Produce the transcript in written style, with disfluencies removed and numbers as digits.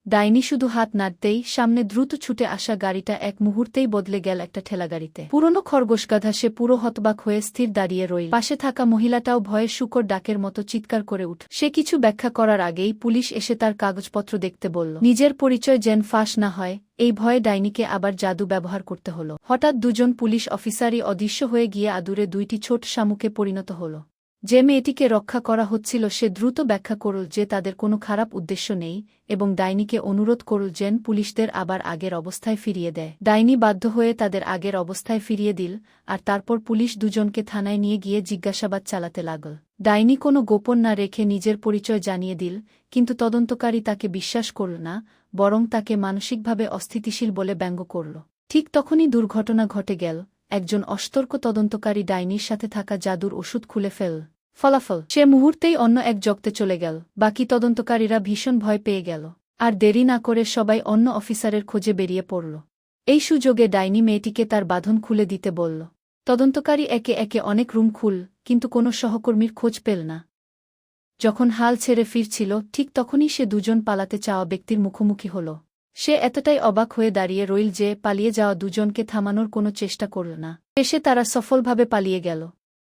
ডাইনি শুধু হাত নাড়তেই সামনে দ্রুত ছুটে আসা গাড়িটা এক মুহূর্তেই বদলে গেল একটা ঠেলাগাড়িতে। পুরনো খরগোশগাধা সে পুরো হতবাক হয়ে স্থির দাঁড়িয়ে রইল। পাশে থাকা মহিলাটাও ভয়ে শূকর ডাকের মতো চিৎকার করে উঠ। সে কিছু ব্যাখ্যা করার আগেই পুলিশ এসে তার কাগজপত্র দেখতে বলল। নিজের পরিচয় যেন ফাঁস না হয়, এই ভয়ে ডাইনিকে আবার জাদু ব্যবহার করতে হল। হঠাৎ দুজন পুলিশ অফিসারই অদৃশ্য হয়ে গিয়ে আদুরে দুইটি ছোট শামুকে পরিণত হল। যে মেয়েটিকে রক্ষা করা হচ্ছিল সে দ্রুত ব্যাখ্যা করল যে তাদের কোনো খারাপ উদ্দেশ্য নেই এবং ডাইনিকে অনুরোধ করল যেন পুলিশদের আবার আগের অবস্থায় ফিরিয়ে দেয়। ডাইনি বাধ্য হয়ে তাদের আগের অবস্থায় ফিরিয়ে দিল, আর তারপর পুলিশ দুজনকে থানায় নিয়ে গিয়ে জিজ্ঞাসাবাদ চালাতে লাগল। ডাইনি কোনো গোপন না রেখে নিজের পরিচয় জানিয়ে দিল, কিন্তু তদন্তকারী তাকে বিশ্বাস করল না, বরং তাকে মানসিকভাবে অস্থিতিশীল বলে ব্যঙ্গ করল। ঠিক তখনই দুর্ঘটনা ঘটে গেল। একজন অসতর্ক তদন্তকারী ডাইনির সাথে থাকা জাদুর ওষুধ খুলে ফেলল। ফলাফল সে মুহূর্তেই অন্য এক জগতে চলে গেল। বাকি তদন্তকারীরা ভীষণ ভয় পেয়ে গেল, আর দেরি না করে সবাই অন্য অফিসারের খোঁজে বেরিয়ে পড়ল। এই সুযোগে ডাইনি মেয়েটিকে তার বাঁধন খুলে দিতে বলল। তদন্তকারী একে একে অনেক রুম খুল, কিন্তু কোনো সহকর্মীর খোঁজ পেল না। যখন হাল ছেড়ে ফিরছিল ঠিক তখনই সে দুজন পালাতে চাওয়া ব্যক্তির মুখোমুখি হল। সে এতটাই অবাক হয়ে দাঁড়িয়ে রইল যে পালিয়ে যাওয়া দুজনকে থামানোর কোনো চেষ্টা করল না। শেষে তারা সফলভাবে পালিয়ে গেল।